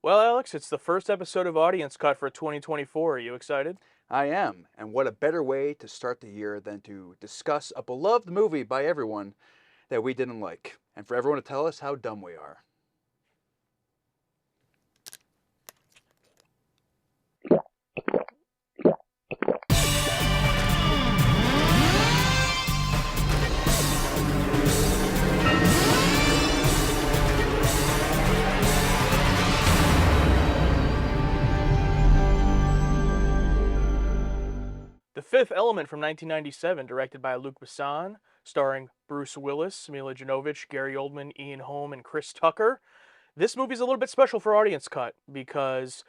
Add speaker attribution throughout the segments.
Speaker 1: Well, Alex, it's the first episode of Audience Cut for 2024. Are you excited?
Speaker 2: I am, and what a better way to start the year than to discuss a beloved movie by everyone that we didn't like, and for everyone to tell us how dumb we are.
Speaker 1: The Fifth Element from 1997, directed by Luc Besson, starring Bruce Willis, Mila Jovovich, Gary Oldman, Ian Holm, and Chris Tucker. This movie's a little bit special for Audience Cut because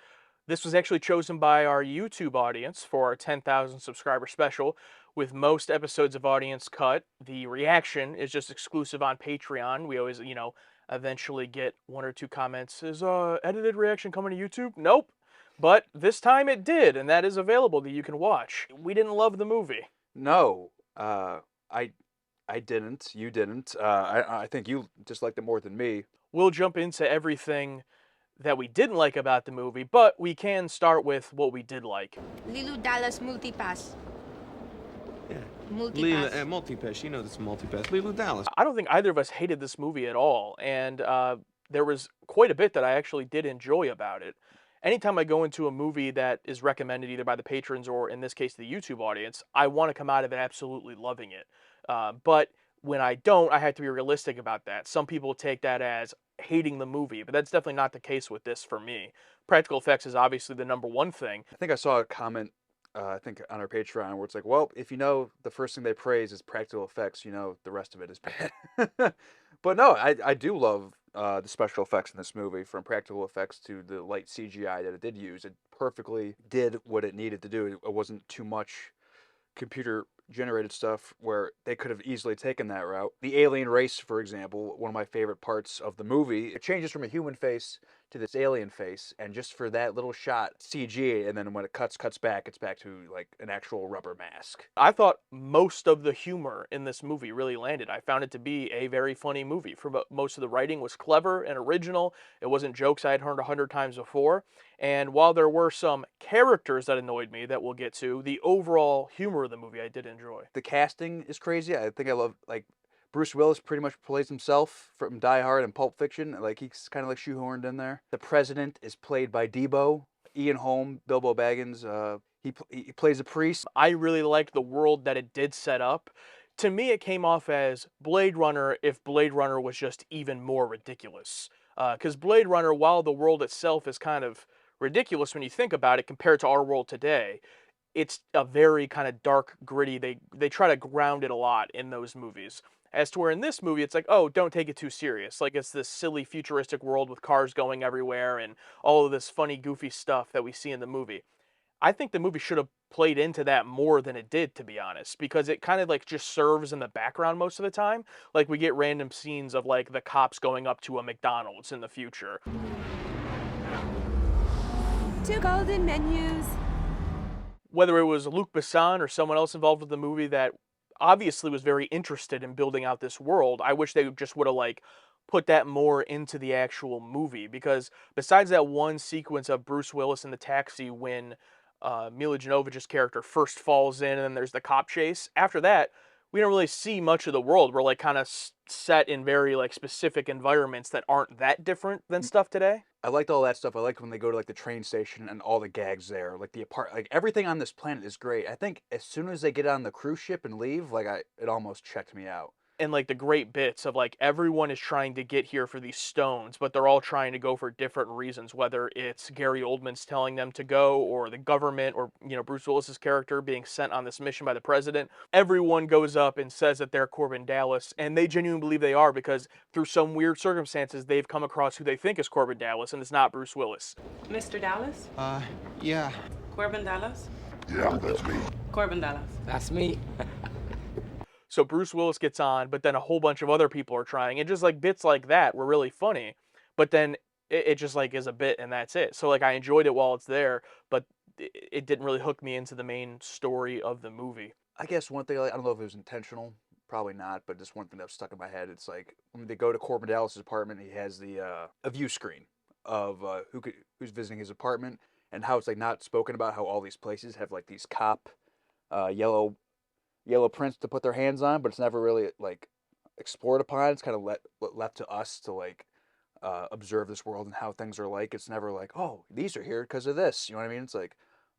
Speaker 1: this was actually chosen by our YouTube audience for our 10,000 subscriber special. With most episodes of Audience Cut, the reaction is just exclusive on Patreon. We always, eventually get one or two comments. Is edited reaction coming to YouTube? Nope. But this time it did, and that is available that you can watch. We didn't love the movie.
Speaker 2: No, I didn't. You didn't. I think you disliked it more than me.
Speaker 1: We'll jump into everything that we didn't like about the movie, but we can start with what we did like.
Speaker 3: Lilu Dallas Multipass.
Speaker 4: Yeah.
Speaker 3: Multipass.
Speaker 4: Multipass. You know this multipass. Lilu Dallas.
Speaker 1: I don't think either of us hated this movie at all, and there was quite a bit that I actually did enjoy about it. Anytime I go into a movie that is recommended either by the patrons or, in this case, the YouTube audience, I want to come out of it absolutely loving it. But when I don't, I have to be realistic about that. Some people take that as hating the movie, but that's definitely not the case with this for me. Practical effects is obviously the number one thing.
Speaker 2: I think I saw a comment, I think on our Patreon, where it's like, well, if you know the first thing they praise is practical effects, you know the rest of it is bad. But no, I do love the special effects in this movie, from practical effects to the light CGI that it did use. It perfectly did what it needed to do. It wasn't too much computer generated stuff where they could have easily taken that route. The alien race, for example, one of my favorite parts of the movie, it changes from a human face to this alien face, and just for that little shot, CG, and then when it cuts back, it's back to like an actual rubber mask.
Speaker 1: I thought most of the humor in this movie really landed. I found it to be a very funny movie. Most of the writing was clever and original. It wasn't jokes I had heard 100 times before. And while there were some characters that annoyed me that we'll get to, the overall humor of the movie I did enjoy.
Speaker 2: The casting is crazy. I think I love, like, Bruce Willis pretty much plays himself from Die Hard and Pulp Fiction. Like, he's kind of like shoehorned in there. The president is played by Debo. Ian Holm, Bilbo Baggins, he plays a priest.
Speaker 1: I really liked the world that it did set up. To me, it came off as Blade Runner if Blade Runner was just even more ridiculous. Because Blade Runner, while the world itself is kind of ridiculous when you think about it compared to our world today, it's a very kind of dark, gritty. They try to ground it a lot in those movies. As to where in this movie, it's like, oh, don't take it too serious. Like, it's this silly futuristic world with cars going everywhere and all of this funny, goofy stuff that we see in the movie. I think the movie should have played into that more than it did, to be honest, because it kind of like just serves in the background most of the time. Like, we get random scenes of like the cops going up to a McDonald's in the future.
Speaker 3: 2 golden menus.
Speaker 1: Whether it was Luc Besson or someone else involved with the movie that obviously was very interested in building out this world, I wish they just would have like put that more into the actual movie, because besides that one sequence of Bruce Willis in the taxi when Mila Jovovich's character first falls in and then there's the cop chase, after that we don't really see much of the world. We're like kind of set in very like specific environments that aren't that different than stuff today.
Speaker 2: I liked all that stuff. I liked when they go to like the train station and all the gags there, like like everything on this planet is great. I think as soon as they get on the cruise ship and leave, like it almost checked me out.
Speaker 1: And like the great bits of like everyone is trying to get here for these stones, but they're all trying to go for different reasons, whether it's Gary Oldman's telling them to go or the government or, Bruce Willis's character being sent on this mission by the president. Everyone goes up and says that they're Corbin Dallas, and they genuinely believe they are because through some weird circumstances they've come across who they think is Corbin Dallas, and it's not Bruce Willis.
Speaker 5: Mr. Dallas?
Speaker 4: Yeah.
Speaker 5: Corbin Dallas?
Speaker 6: Yeah, that's me.
Speaker 5: Corbin Dallas.
Speaker 7: That's me.
Speaker 1: So Bruce Willis gets on, but then a whole bunch of other people are trying. And just like bits like that were really funny. But then it just like is a bit and that's it. So like I enjoyed it while it's there, but it didn't really hook me into the main story of the movie.
Speaker 2: I guess one thing, I don't know if it was intentional, probably not, but just one thing that was stuck in my head. It's like when they go to Corbin Dallas's apartment, he has a view screen of who's visiting his apartment, and how it's like not spoken about how all these places have like these cop yellow prints to put their hands on, but it's never really like explored upon. It's kind of left to us to like observe this world and how things are like. It's never like, oh, these are here because of this. You know what I mean? It's like,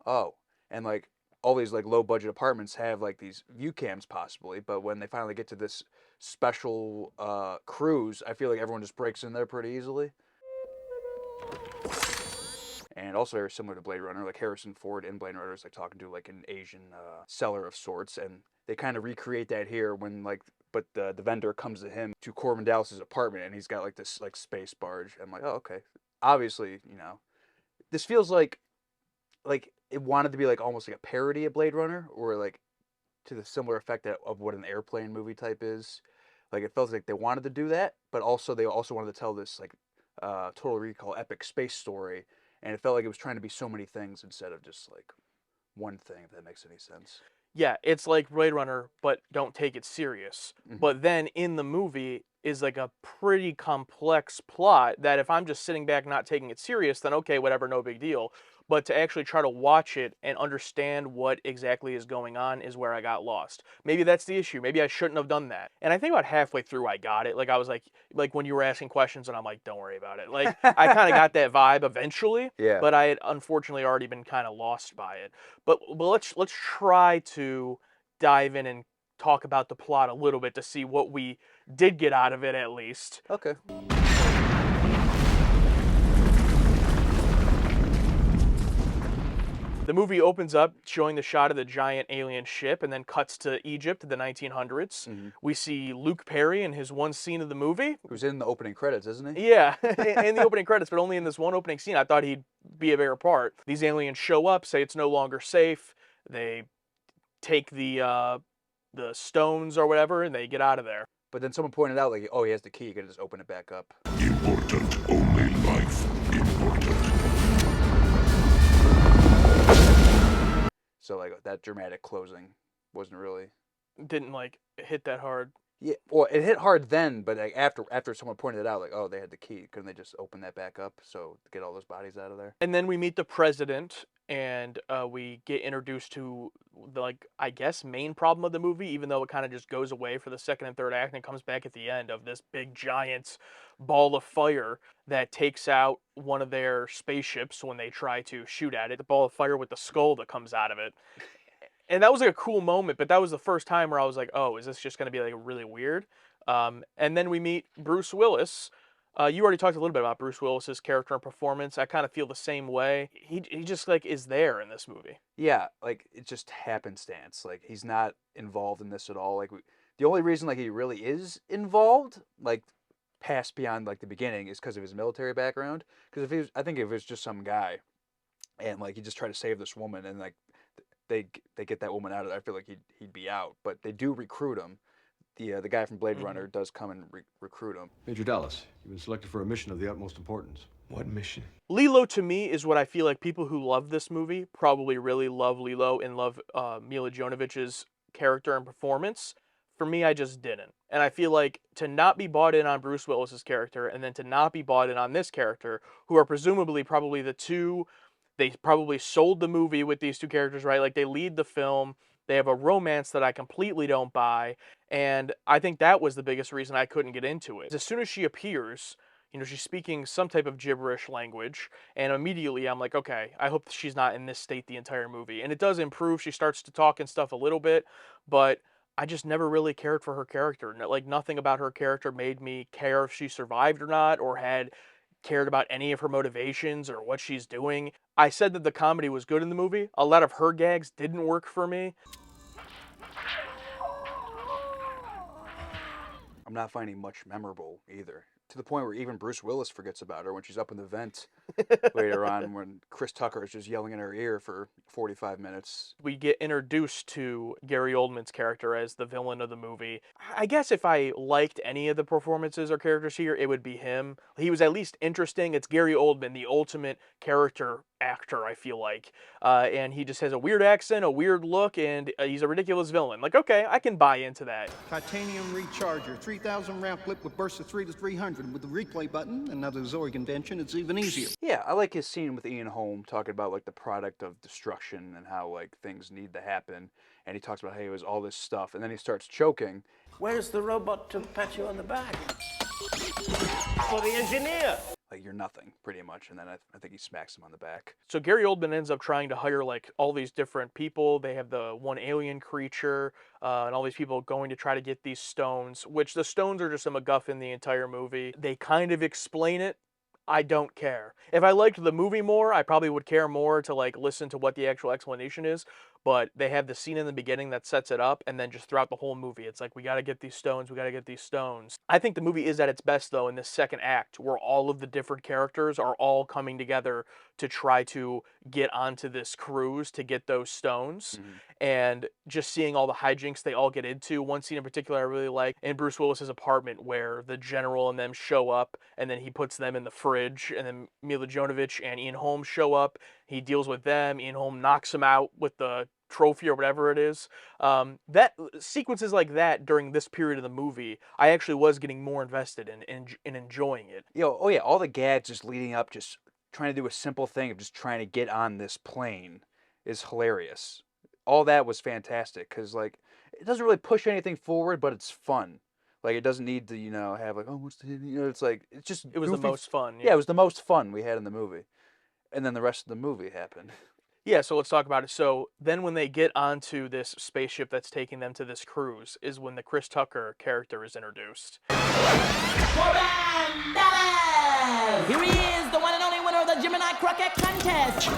Speaker 2: oh, and like all these like low budget apartments have like these view cams possibly, but when they finally get to this special cruise, I feel like everyone just breaks in there pretty easily. And also very similar to Blade Runner, like Harrison Ford in Blade Runner is like talking to like an Asian seller of sorts, and they kind of recreate that here when like, but the vendor comes to him to Corbin Dallas's apartment, and he's got like this like space barge. I'm like, oh okay, obviously, you know, this feels like it wanted to be like almost like a parody of Blade Runner, or like to the similar effect of what an airplane movie type is. Like it felt like they wanted to do that, but also they also wanted to tell this like Total Recall epic space story, and it felt like it was trying to be so many things instead of just like one thing, if that makes any sense.
Speaker 1: Yeah, it's like Blade Runner, but don't take it serious.
Speaker 2: Mm-hmm.
Speaker 1: But then in the movie is like a pretty complex plot that if I'm just sitting back not taking it serious, then okay, whatever, no big deal. But to actually try to watch it and understand what exactly is going on is where I got lost. Maybe that's the issue. Maybe I shouldn't have done that. And I think about halfway through I got it. Like I was like when you were asking questions and I'm like, don't worry about it. Like I kind of got that vibe eventually,
Speaker 2: Yeah.
Speaker 1: but I had unfortunately already been kind of lost by it. But let's try to dive in and talk about the plot a little bit to see what we did get out of it at least.
Speaker 2: Okay.
Speaker 1: The movie opens up showing the shot of the giant alien ship and then cuts to Egypt, the 1900s.
Speaker 2: Mm-hmm.
Speaker 1: We see Luke Perry in his one scene of the movie.
Speaker 2: Who's in the opening credits, isn't he?
Speaker 1: Yeah, in the opening credits, but only in this one opening scene. I thought he'd be a bigger part. These aliens show up, say it's no longer safe. They take the stones or whatever, and they get out of there.
Speaker 2: But then someone pointed out like, oh, he has the key. You can just open it back up.
Speaker 6: Important, only life important.
Speaker 2: So like that dramatic closing wasn't really.
Speaker 1: Didn't like hit that hard.
Speaker 2: Yeah, well, it hit hard then, but like after someone pointed it out, like, oh, they had the key. Couldn't they just open that back up to get all those bodies out of there?
Speaker 1: And then we meet the president, and we get introduced to the, like, I guess, main problem of the movie, even though it kind of just goes away for the second and third act and comes back at the end of this big giant ball of fire that takes out one of their spaceships when they try to shoot at it. The ball of fire with the skull that comes out of it. And that was like a cool moment, but that was the first time where I was like, oh, is this just going to be like really weird? And then we meet Bruce Willis. You already talked a little bit about Bruce Willis's character and performance. I kind of feel the same way. He just like is there in this movie.
Speaker 2: Yeah, like it's just happenstance. Like he's not involved in this at all. Like the only reason like he really is involved, like past beyond like the beginning, is because of his military background. Because if he was, I think if it was just some guy, and like he just tried to save this woman, and like they get that woman out of there, I feel like he'd be out. But they do recruit him. The guy from Blade Runner does come and recruit him.
Speaker 7: Major Dallas, you've been selected for a mission of the utmost importance.
Speaker 4: What mission?
Speaker 1: Lilo to me is what I feel like people who love this movie probably really love Lilo and love Mila Jovovich's character and performance. For me, I just didn't. And I feel like to not be bought in on Bruce Willis's character and then to not be bought in on this character, who are presumably probably the two, they probably sold the movie with these two characters, right? Like they lead the film. They have a romance that I completely don't buy. And I think that was the biggest reason I couldn't get into it. As soon as she appears, you know, she's speaking some type of gibberish language, and immediately I'm like, okay, I hope she's not in this state the entire movie. And it does improve. She starts to talk and stuff a little bit, but I just never really cared for her character. Like, nothing about her character made me care if she survived or not, or had cared about any of her motivations or what she's doing. I said that the comedy was good in the movie. A lot of her gags didn't work for me.
Speaker 2: I'm not finding much memorable either. To the point where even Bruce Willis forgets about her when she's up in the vent later on, when Chris Tucker is just yelling in her ear for 45 minutes.
Speaker 1: We get introduced to Gary Oldman's character as the villain of the movie. I guess if I liked any of the performances or characters here, it would be him. He was at least interesting. It's Gary Oldman, the ultimate character actor, I feel like. And he just has a weird accent, a weird look, and he's a ridiculous villain. Like, okay, I can buy into that.
Speaker 8: Titanium recharger, 3,000 round clip with bursts of 3 to 300. With the replay button, another Zorg invention, it's even easier.
Speaker 2: Yeah, I like his scene with Ian Holm talking about like the product of destruction and how like things need to happen. And he talks about hey, it was all this stuff, and then he starts choking.
Speaker 9: Where's the robot to pat you on the back? For the engineer.
Speaker 2: Like you're nothing, pretty much. And then I think he smacks him on the back.
Speaker 1: So Gary Oldman ends up trying to hire like all these different people. They have the one alien creature and all these people going to try to get these stones, which the stones are just a MacGuffin the entire movie. They kind of explain it. I don't care. If I liked the movie more, I probably would care more to like listen to what the actual explanation is. But they have the scene in the beginning that sets it up, and then just throughout the whole movie, it's like, we got to get these stones, we got to get these stones. I think the movie is at its best, though, in this second act, where all of the different characters are all coming together to try to get onto this cruise to get those stones. And just seeing all the hijinks they all get into. One scene in particular I really like, in Bruce Willis's apartment, where the general and them show up, and then he puts them in the fridge, and then Mila Jovovich and Ian Holm show up. He deals with them. Ian Holm knocks him out with the trophy or whatever it is. That sequences like that during this period of the movie, I actually was getting more invested in enjoying it.
Speaker 2: Oh yeah, all the gags just leading up, just trying to do a simple thing of just trying to get on this plane is hilarious. All that was fantastic because like it doesn't really push anything forward, but it's fun. Like it doesn't need to have like what's the it's like it's just
Speaker 1: It was
Speaker 2: goofy.
Speaker 1: the most fun.
Speaker 2: Yeah, it was the most fun we had in the movie, and then the rest of the movie happened.
Speaker 1: Yeah, so let's talk about it. So then when they get onto this spaceship that's taking them to this cruise is when the Chris Tucker character is introduced.
Speaker 10: Corbin Dallas! Here he is, the one and only winner of the Gemini Croquet Contest!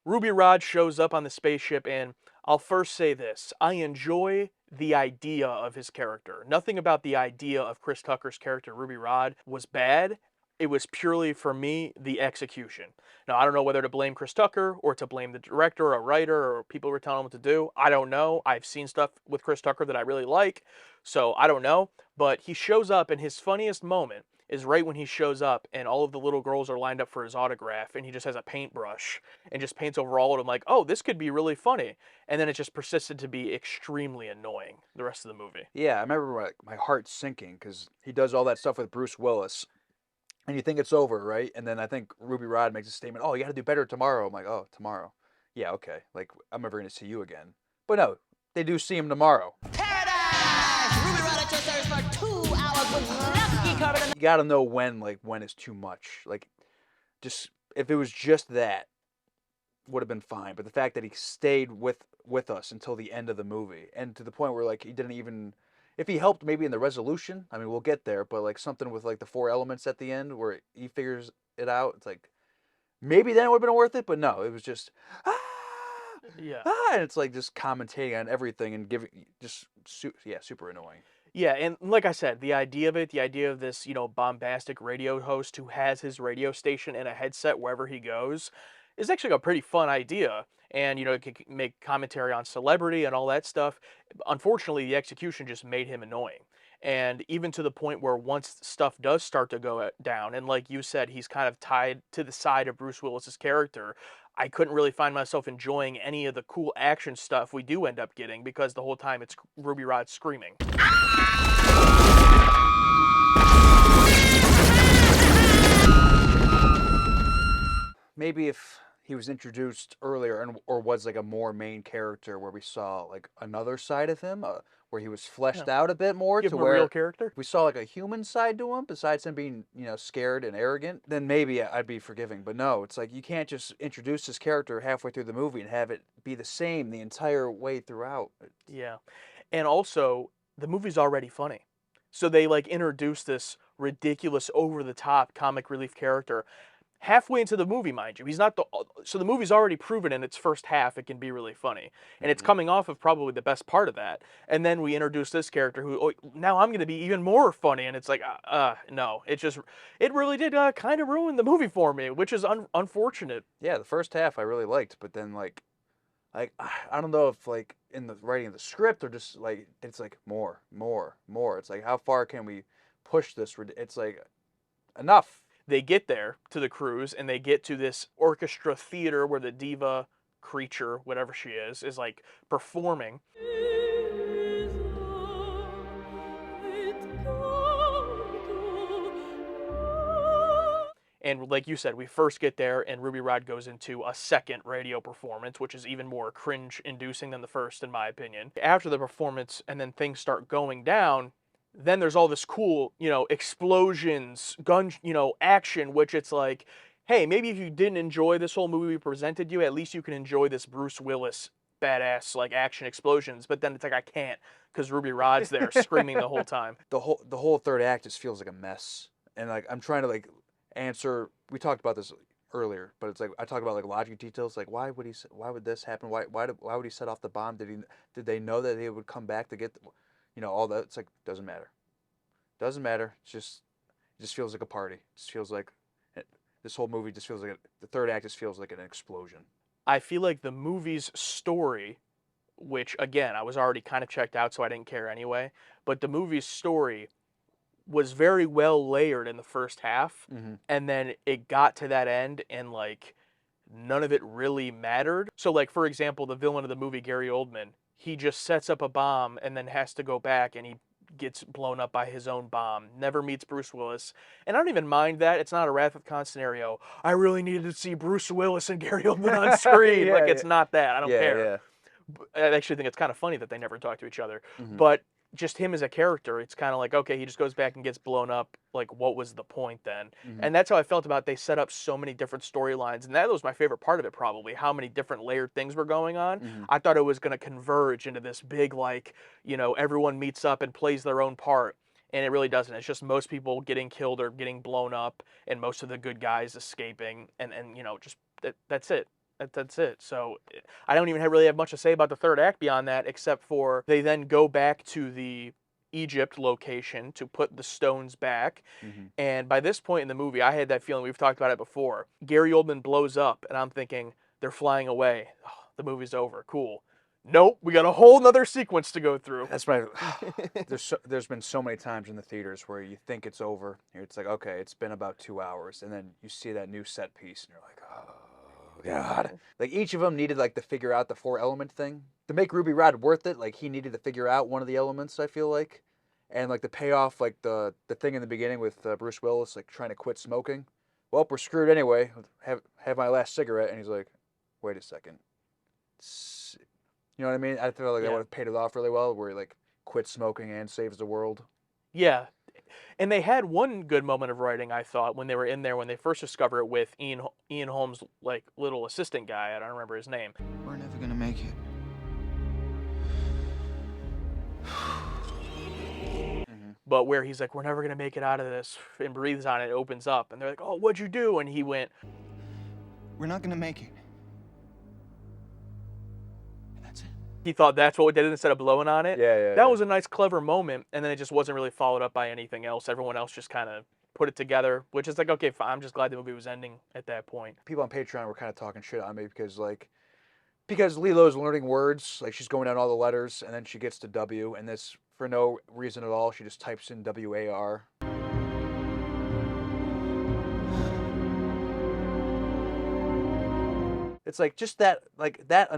Speaker 1: Ruby Rod shows up on the spaceship, and I'll first say this. I enjoy the idea of his character. Nothing about the idea of Chris Tucker's character, Ruby Rod, was bad. It was purely, for me, the execution. Now, I don't know whether to blame Chris Tucker or to blame the director or writer or people who were telling him what to do. I don't know. I've seen stuff with Chris Tucker that I really like, so I don't know. But he shows up, and his funniest moment is right when he shows up and all of the little girls are lined up for his autograph, and he just has a paintbrush and just paints over all of them like, oh, this could be really funny. And then it just persisted to be extremely annoying the rest of the movie.
Speaker 2: Yeah, I remember my heart sinking because he does all that stuff with Bruce Willis. And you think it's over, right? And then I think Ruby Rod makes a statement, oh, you got to do better tomorrow. I'm like, oh, tomorrow. Yeah, okay. Like, I'm never going to see you again. But no, they do see him tomorrow.
Speaker 10: Paradise! Ruby Rod at your service for 2 hours with lucky covered.
Speaker 2: You got to know when is too much. Like, just, if it was just that, would have been fine. But the fact that he stayed with us until the end of the movie, and to the point where, like, he didn't even... If he helped maybe in the resolution, I mean, we'll get there, but like something with like the 4 elements at the end where he figures it out, it's like, maybe then it would have been worth it, but no, it was just, and it's like just commentating on everything and giving, super annoying.
Speaker 1: Yeah, and like I said, the idea of this, bombastic radio host who has his radio station in a headset wherever he goes is actually a pretty fun idea. And, it could make commentary on celebrity and all that stuff. Unfortunately, the execution just made him annoying. And even to the point where once stuff does start to go down, and like you said, he's kind of tied to the side of Bruce Willis's character, I couldn't really find myself enjoying any of the cool action stuff we do end up getting because the whole time it's Ruby Rod screaming.
Speaker 2: Maybe if he was introduced earlier or was like a more main character where we saw like another side of him, where he was fleshed out a bit more
Speaker 1: Give
Speaker 2: to
Speaker 1: him
Speaker 2: where
Speaker 1: a real character.
Speaker 2: we saw like a human side to him besides him being, scared and arrogant, then maybe I'd be forgiving. But no, it's like you can't just introduce this character halfway through the movie and have it be the same the entire way throughout.
Speaker 1: Yeah. And also, the movie's already funny. So they like introduce this ridiculous over the top comic relief character halfway into the movie, mind you. He's not so the movie's already proven in its first half it can be really funny. And it's coming off of probably the best part of that. And then we introduce this character who, now I'm going to be even more funny. And it's like, no. It really did kind of ruin the movie for me, which is unfortunate.
Speaker 2: Yeah, the first half I really liked, but then like I don't know if like in the writing of the script or just like it's like more. It's like how far can we push this? It's like enough.
Speaker 1: they get there to the cruise and they get to this orchestra theater where the diva creature, whatever she is like performing. And like you said, we first get there and Ruby Rod goes into a second radio performance, which is even more cringe-inducing than the first, in my opinion. After the performance and then things start going down, then there's all this cool, explosions, gun, action, which it's like, hey, maybe if you didn't enjoy this whole movie we presented you, at least you can enjoy this Bruce Willis badass, like, action explosions. But then it's like, I can't, because Ruby Rod's there screaming the whole time.
Speaker 2: The whole third act just feels like a mess. And, like, I'm trying to, like, answer, we talked about this earlier, but it's like I talk about like logic details, like why would this happen? Why would he set off the bomb? Did they know that they would come back to get all that? It's like doesn't matter. It just feels like a party. It just feels like this whole movie just feels like the third act just feels like an explosion.
Speaker 1: I feel like the movie's story, which again I was already kind of checked out, so I didn't care anyway, but the movie's story was very well layered in the first half, and then it got to that end and like none of it really mattered. So like, for example, the villain of the movie, Gary Oldman, he just sets up a bomb and then has to go back and he gets blown up by his own bomb, never meets Bruce Willis. And I don't even mind that. It's not a Wrath of Khan scenario. I really needed to see Bruce Willis and Gary Oldman on screen. It's not that. I don't care. I actually think it's kind of funny that they never talk to each other. But just him as a character, it's kind of like, okay, he just goes back and gets blown up. Like, what was the point then? And that's how I felt about it. They set up so many different storylines, and that was my favorite part of it, probably, how many different layered things were going on. I thought it was going to converge into this big, like, everyone meets up and plays their own part, and it really doesn't. It's just most people getting killed or getting blown up, and most of the good guys escaping, and just that's it. That's it. So I don't even really have much to say about the third act beyond that, except for they then go back to the Egypt location to put the stones back. And by this point in the movie, I had that feeling, we've talked about it before, Gary Oldman blows up, and I'm thinking, they're flying away. Oh, the movie's over. Cool. Nope, we got a whole nother sequence to go through.
Speaker 2: That's my. There's been so many times in the theaters where you think it's over. It's like, okay, it's been about 2 hours, and then you see that new set piece, and you're like, oh. God. Like each of them needed like to figure out the 4-element thing. To make Ruby Rod worth it, like he needed to figure out one of the elements, I feel like. And like the payoff, like the thing in the beginning with Bruce Willis, like trying to quit smoking. Well, we're screwed anyway. Have my last cigarette. And he's like, wait a second. You know what I mean? I feel like that would have paid it off really well, where he like quits smoking and saves the world.
Speaker 1: Yeah. And they had one good moment of writing, I thought, when they were in there, when they first discover it with Ian Holmes' like little assistant guy. I don't remember his name.
Speaker 4: We're never gonna make it.
Speaker 1: But where he's like, we're never gonna make it out of this, and breathes on it, opens up, and they're like, oh, what'd you do? And he went,
Speaker 4: We're not gonna make it.
Speaker 1: he thought that's what they did instead of blowing on it.
Speaker 2: Yeah.
Speaker 1: That was a nice, clever moment, and then it just wasn't really followed up by anything else. Everyone else just kind of put it together, which is like, okay, fine. I'm just glad the movie was ending at that point.
Speaker 2: People on Patreon were kind of talking shit on me because Lilo's learning words, like she's going down all the letters, and then she gets to W, and this, for no reason at all, she just types in WAR. It's like, just that, like, that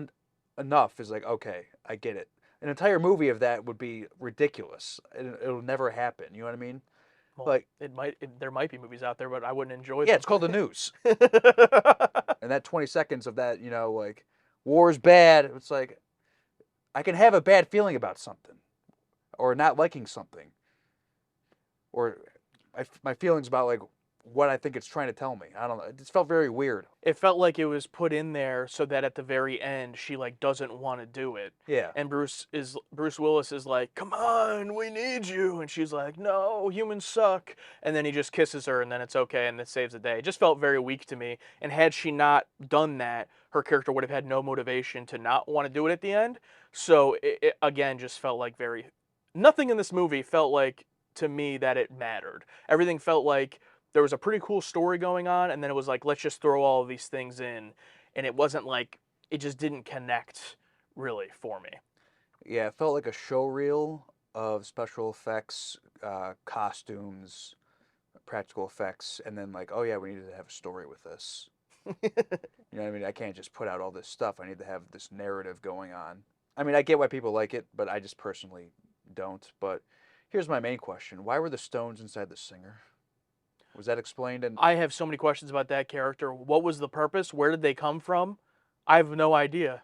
Speaker 2: enough is like, okay, I get it. An entire movie of that would be ridiculous. It'll never happen. You know what I mean?
Speaker 1: Well,
Speaker 2: like,
Speaker 1: there might be movies out there, but I wouldn't enjoy them.
Speaker 2: Yeah, it's called the news. And that 20 seconds of that, like, war's bad. It's like, I can have a bad feeling about something, or not liking something, or my feelings about like what I think it's trying to tell me. I don't know. It just felt very weird.
Speaker 1: It felt like it was put in there so that at the very end she like doesn't want to do it.
Speaker 2: Yeah.
Speaker 1: And Bruce Willis is like, "Come on, we need you," and she's like, "No, humans suck." And then he just kisses her, and then it's okay, and it saves the day. It just felt very weak to me. And had she not done that, her character would have had no motivation to not want to do it at the end. So it again just felt like nothing in this movie felt like to me that it mattered. Everything felt like there was a pretty cool story going on, and then it was like, let's just throw all of these things in. And it wasn't like, it just didn't connect really for me.
Speaker 2: Yeah, it felt like a show reel of special effects, costumes, practical effects, and then like, oh yeah, we needed to have a story with this. You know what I mean? I can't just put out all this stuff. I need to have this narrative going on. I mean, I get why people like it, but I just personally don't. But here's my main question: why were the stones inside the singer? Was that explained? And
Speaker 1: I have so many questions about that character. What was the purpose? Where did they come from? I have no idea.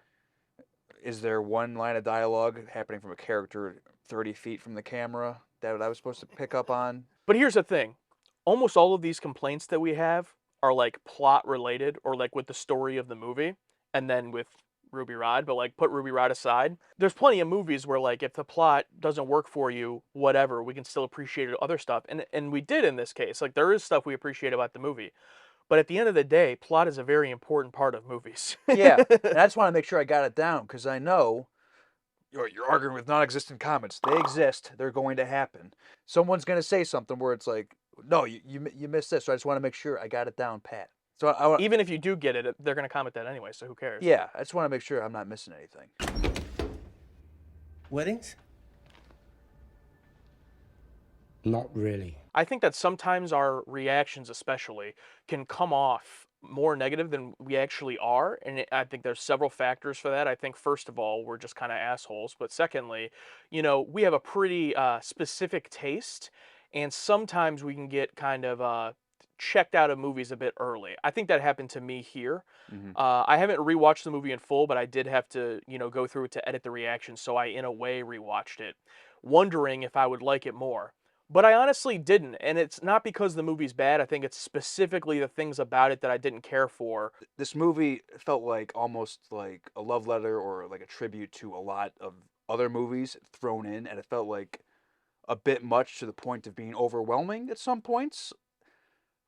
Speaker 2: is there one line of dialogue happening from a character 30 feet from the camera that I was supposed to pick up on?
Speaker 1: But here's the thing. Almost all of these complaints that we have are like plot related or like with the story of the movie and then with Ruby Rod, but like put Ruby Rod aside. There's plenty of movies where like if the plot doesn't work for you, whatever, we can still appreciate other stuff. And we did in this case. Like there is stuff we appreciate about the movie. But at the end of the day, plot is a very important part of movies.
Speaker 2: Yeah, and I just want to make sure I got it down because I know you're arguing with non-existent comments. They exist. They're going to happen. Someone's going to say something where it's like, no, you missed this. So I just want to make sure I got it down pat. So
Speaker 1: even if you do get it, they're going to comment that anyway, so who cares?
Speaker 2: Yeah, I just want to make sure I'm not missing anything.
Speaker 9: Weddings?
Speaker 11: Not really.
Speaker 1: I think that sometimes our reactions especially can come off more negative than we actually are, and I think there's several factors for that. I think first of all, we're just kind of assholes, but secondly, we have a pretty specific taste, and sometimes we can get kind of checked out of movies a bit early. I think that happened to me here. I haven't rewatched the movie in full, but I did have to, go through it to edit the reaction, so I, in a way, rewatched it, wondering if I would like it more. But I honestly didn't, and it's not because the movie's bad. I think it's specifically the things about it that I didn't care for.
Speaker 2: This movie felt like almost like a love letter or like a tribute to a lot of other movies thrown in, and it felt like a bit much to the point of being overwhelming at some points.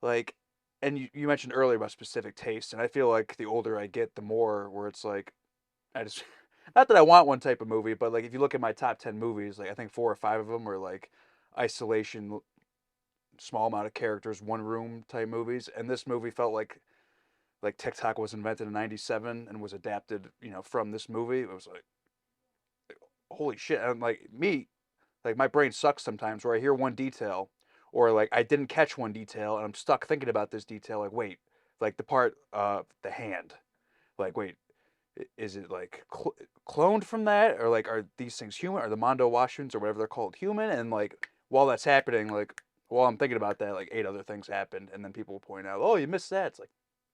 Speaker 2: Like, and you mentioned earlier about specific taste, and I feel like the older I get, the more where it's like, I just, not that I want one type of movie, but like if you look at my top 10 movies, like I think 4 or 5 of them are like isolation, small amount of characters, one room type movies, and this movie felt like TikTok was invented in '97 and was adapted, from this movie. It was like, holy shit! And like my brain sucks sometimes where I hear one detail, or like I didn't catch one detail, and I'm stuck thinking about this detail. Like wait, like the part the hand, like wait, is it like cloned from that, or like are these things human? Are the Mondo Washuns or whatever they're called human? And like while that's happening, like while I'm thinking about that, like 8 other things happened, and then people will point out, oh, you missed that. It's like,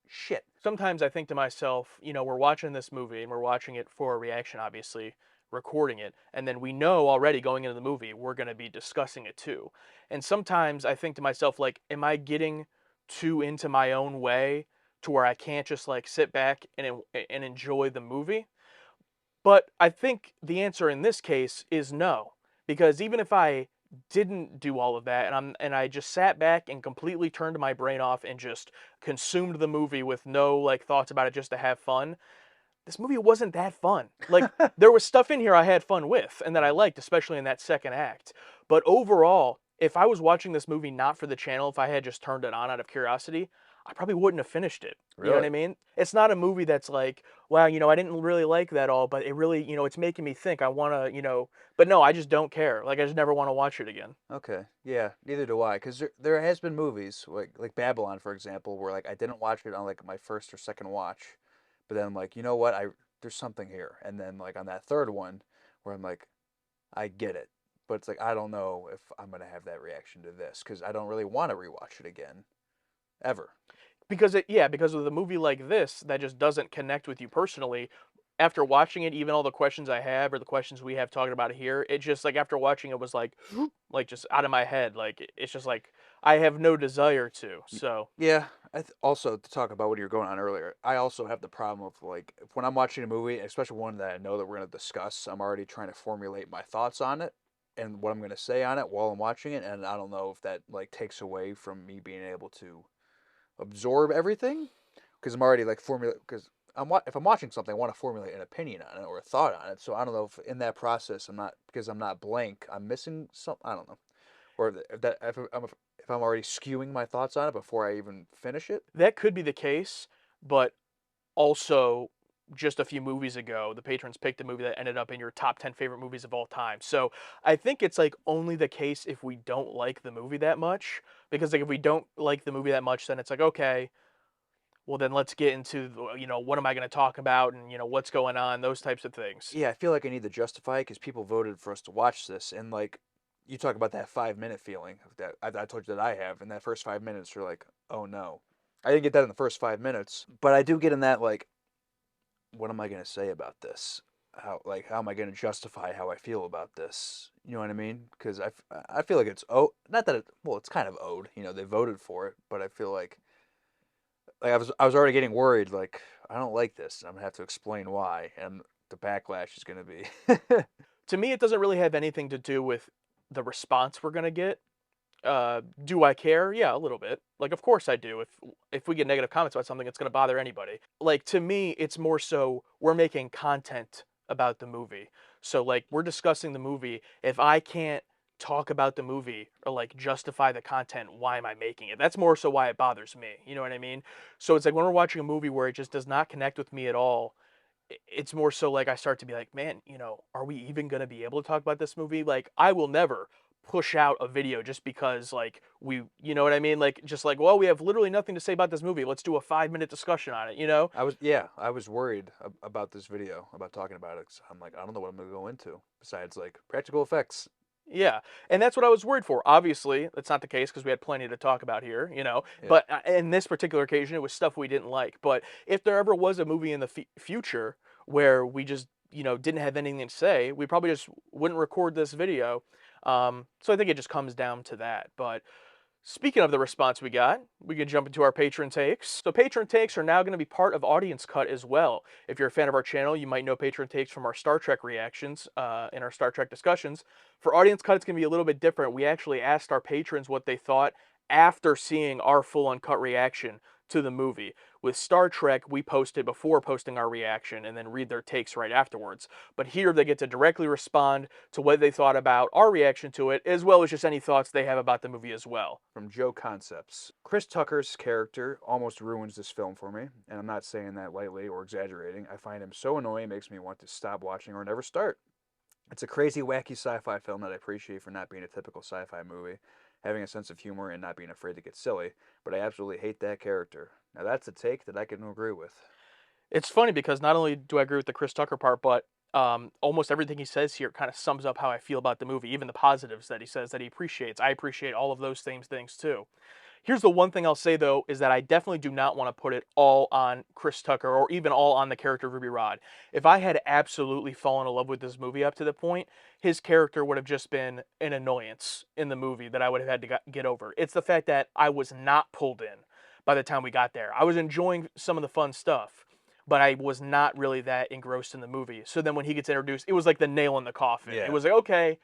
Speaker 2: shit.
Speaker 1: Sometimes I think to myself, we're watching this movie and we're watching it for a reaction, obviously, recording it, and then we know already going into the movie we're going to be discussing it too. And sometimes I think to myself, like, am I getting too into my own way to where I can't just like sit back and enjoy the movie? But I think the answer in this case is no, because even if I didn't do all of that and I just sat back and completely turned my brain off and just consumed the movie with no like thoughts about it just to have fun, this movie wasn't that fun. Like there was stuff in here I had fun with and that I liked, especially in that second act. But overall, if I was watching this movie not for the channel, if I had just turned it on out of curiosity, I probably wouldn't have finished it.
Speaker 2: Really?
Speaker 1: You know what I mean? It's not a movie that's like, wow, I didn't really like that all, but it really, it's making me think. I want to, but no, I just don't care. Like, I just never want to watch it again.
Speaker 2: Okay, yeah, neither do I. Because there has been movies like Babylon, for example, where like I didn't watch it on like my first or second watch, but then I'm like, you know what, there's something here, and then like on that third one, where I'm like, I get it, but it's like I don't know if I'm gonna have that reaction to this because I don't really want to rewatch it again, ever.
Speaker 1: Because with a movie like this that just doesn't connect with you personally, after watching it, even all the questions I have or the questions we have talking about it here, it just like after watching it was like just out of my head. Like it's just like I have no desire to. So
Speaker 2: yeah, also to talk about what you were going on earlier, I also have the problem of like when I'm watching a movie, especially one that I know that we're going to discuss, I'm already trying to formulate my thoughts on it and what I'm going to say on it while I'm watching it, and I don't know if that like takes away from me being able to absorb everything because I'm already like because if I'm watching something I want to formulate an opinion on it or a thought on it, so I don't know if in that process I'm not blank, I'm missing something, I don't know, or if I'm already skewing my thoughts on it before I even finish it.
Speaker 1: That could be the case, but also just a few movies ago, the patrons picked a movie that ended up in your top 10 favorite movies of all time. So I think it's like only the case if we don't like the movie that much, because like if we don't like the movie that much, then it's like, okay, well then let's get into what am I going to talk about, and what's going on, those types of things.
Speaker 2: Yeah, I feel like I need to justify it because people voted for us to watch this, and like you talk about that 5 minute feeling that I told you that I have. In that first 5 minutes, you're like, oh no, I didn't get that in the first 5 minutes, but I do get in that like, what am I gonna say about this? How am I gonna justify how I feel about this? You know what I mean? Because I feel like it's not that it's kind of owed. They voted for it, but I feel like I was already getting worried. Like I don't like this. I'm gonna have to explain why, and the backlash is gonna be.
Speaker 1: To me, it doesn't really have anything to do with the response we're going to get. Do I care? Yeah, a little bit. Like, of course I do. If we get negative comments about something, it's going to bother anybody. Like, to me, it's more so we're making content about the movie. So, like, we're discussing the movie. If I can't talk about the movie or, like, justify the content, why am I making it? That's more so why it bothers me. You know what I mean? So, it's like when we're watching a movie where it just does not connect with me at all, it's more so like I start to be like, man, are we even going to be able to talk about this movie? Like, I will never push out a video just because, like, you know what I mean? Like, just like, well, we have literally nothing to say about this movie. Let's do a 5 minute discussion on it,
Speaker 2: I was worried about this video, about talking about it. 'Cause I'm like, I don't know what I'm gonna go into besides like practical effects.
Speaker 1: Yeah, and that's what I was worried for. Obviously, that's not the case because we had plenty to talk about here.
Speaker 2: Yeah.
Speaker 1: But in this particular occasion, it was stuff we didn't like. But if there ever was a movie in the future where we just, didn't have anything to say, we probably just wouldn't record this video. So I think it just comes down to that. But speaking of the response we got, we can jump into our patron takes. So patron takes are now going to be part of Audience Cut as well. If you're a fan of our channel, you might know patron takes from our Star Trek reactions in our Star Trek discussions. For Audience Cut, it's going to be a little bit different. We actually asked our patrons what they thought after seeing our full uncut reaction to the movie. With Star Trek, we posted before posting our reaction and then read their takes right afterwards. But here they get to directly respond to what they thought about our reaction to it, as well as just any thoughts they have about the movie as well.
Speaker 2: From Joe Concepts. Chris Tucker's character almost ruins this film for me, and I'm not saying that lightly or exaggerating. I find him so annoying, it makes me want to stop watching or never start. It's a crazy, wacky sci-fi film that I appreciate for not being a typical sci-fi movie, having a sense of humor and not being afraid to get silly, but I absolutely hate that character. Now that's a take that I can agree with.
Speaker 1: It's funny because not only do I agree with the Chris Tucker part, but almost everything he says here kind of sums up how I feel about the movie, even the positives that he says that he appreciates. I appreciate all of those things too. Here's the one thing I'll say, though, is that I definitely do not want to put it all on Chris Tucker or even all on the character of Ruby Rhod. If I had absolutely fallen in love with this movie up to the point, his character would have just been an annoyance in the movie that I would have had to get over. It's the fact that I was not pulled in by the time we got there. I was enjoying some of the fun stuff, but I was not really that engrossed in the movie. So then when he gets introduced, it was like the nail in the coffin.
Speaker 2: Yeah.
Speaker 1: It was like, okay,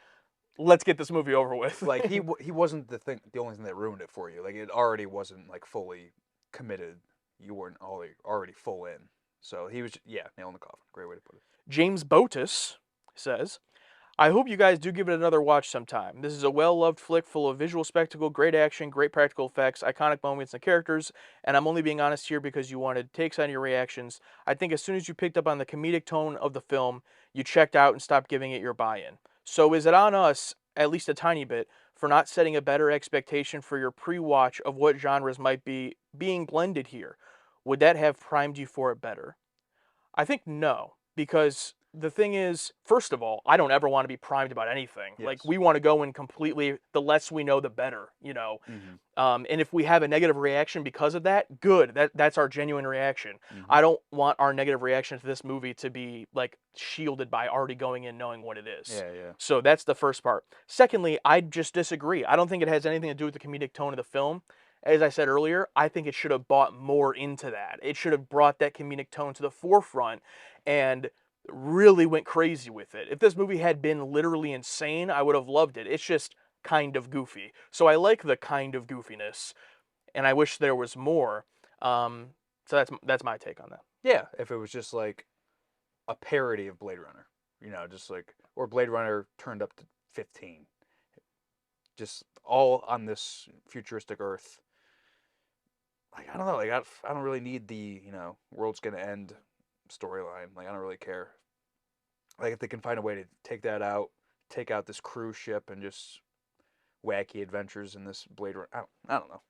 Speaker 1: let's get this movie over with.
Speaker 2: Like he wasn't the only thing that ruined it for you. Like it already wasn't like fully committed. You weren't already full in. So he was nail in the coffin. Great way to put it.
Speaker 1: James Botus says, I hope you guys do give it another watch sometime. This is a well-loved flick full of visual spectacle, great action, great practical effects, iconic moments and characters, and I'm only being honest here because you wanted takes on your reactions. I think as soon as you picked up on the comedic tone of the film, you checked out and stopped giving it your buy-in. So is it on us, at least a tiny bit, for not setting a better expectation for your pre-watch of what genres might be being blended here? Would that have primed you for it better? I think no, because the thing is, first of all, I don't ever want to be primed about anything.
Speaker 2: Yes.
Speaker 1: Like, we want to go in completely, the less we know, the better,
Speaker 2: Mm-hmm.
Speaker 1: And if we have a negative reaction because of that, good. That's our genuine reaction.
Speaker 2: Mm-hmm.
Speaker 1: I don't want our negative reaction to this movie to be, like, shielded by already going in knowing what it is.
Speaker 2: Yeah.
Speaker 1: So that's the first part. Secondly, I just disagree. I don't think it has anything to do with the comedic tone of the film. As I said earlier, I think it should have bought more into that. It should have brought that comedic tone to the forefront and really went crazy with it. If this movie had been literally insane, I would have loved it. It's just kind of goofy. So I like the kind of goofiness, and I wish there was more. So that's my take on that.
Speaker 2: Yeah, if it was just like a parody of Blade Runner, just like, or Blade Runner turned up to 15. Just all on this futuristic Earth. Like, I don't know, like I don't really need the, world's gonna end storyline. Like, I don't really care. Like, if they can find a way to take that out, take out this cruise ship, and just wacky adventures in this Blade Runner. I don't know.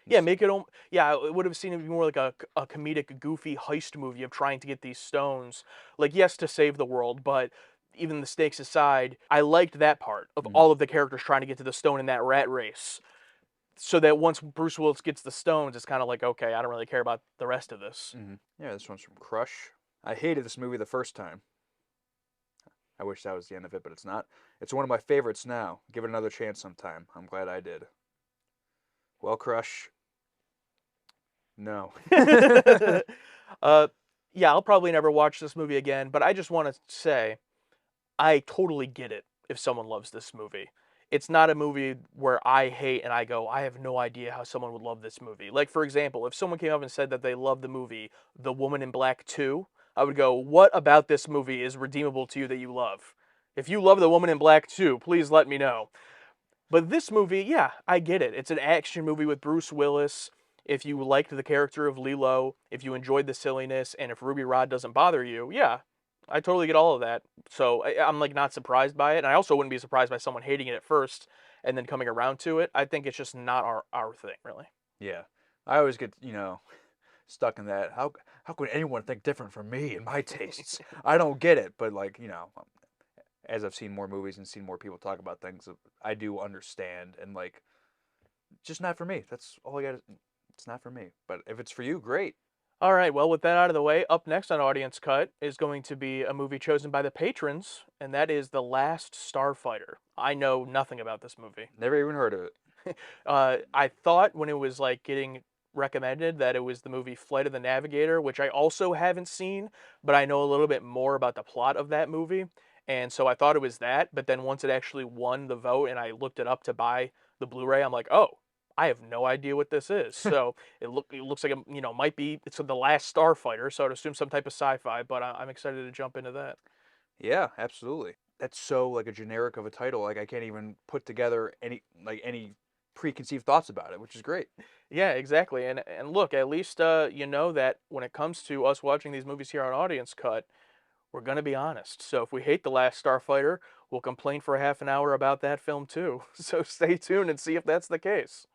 Speaker 1: Yeah, make it. Yeah, it would have seemed to be more like a comedic, goofy heist movie of trying to get these stones. Like, yes, to save the world, but even the stakes aside, I liked that part of all of the characters trying to get to the stone in that rat race. So that once Bruce Willis gets the stones, it's kind of like, okay, I don't really care about the rest of this.
Speaker 2: Yeah, this one's from Crush. I hated this movie the first time. I wish that was the end of it, but it's not. It's one of my favorites now. Give it another chance sometime. I'm glad I did. Well, Crush. No.
Speaker 1: Yeah, I'll probably never watch this movie again, but I just want to say, I totally get it if someone loves this movie. It's not a movie where I hate and I go, I have no idea how someone would love this movie. Like, for example, if someone came up and said that they love the movie The Woman in Black 2, I would go, what about this movie is redeemable to you that you love? If you love The Woman in Black 2, please let me know. But this movie, yeah, I get it. It's an action movie with Bruce Willis. If you liked the character of Lilo, if you enjoyed the silliness, and if Ruby Rod doesn't bother you, yeah, I totally get all of that. So I'm like not surprised by it. And I also wouldn't be surprised by someone hating it at first and then coming around to it. I think it's just not our thing, really.
Speaker 2: Yeah. I always get, stuck in that. How could anyone think different from me and my tastes? I don't get it. But, like, as I've seen more movies and seen more people talk about things, I do understand. And, like, just not for me. That's all I got. It's not for me. But if it's for you, great.
Speaker 1: All right, well, with that out of the way, up next on Audience Cut is going to be a movie chosen by the patrons, and that is The Last Starfighter. I know nothing about this movie.
Speaker 2: Never even heard of it.
Speaker 1: I thought when it was like getting recommended that it was the movie Flight of the Navigator, which I also haven't seen, but I know a little bit more about the plot of that movie. And so I thought it was that, but then once it actually won the vote and I looked it up to buy the Blu-ray, I'm like, oh, I have no idea what this is. So it looks like might be it's The Last Starfighter, so I'd assume some type of sci-fi, but I'm excited to jump into that.
Speaker 2: Yeah, absolutely. That's so like a generic of a title. Like I can't even put together any preconceived thoughts about it, which is great.
Speaker 1: Yeah, exactly. And look, at least you know that when it comes to us watching these movies here on Audience Cut, we're going to be honest. So if we hate The Last Starfighter, we'll complain for a half an hour about that film too. So stay tuned and see if that's the case.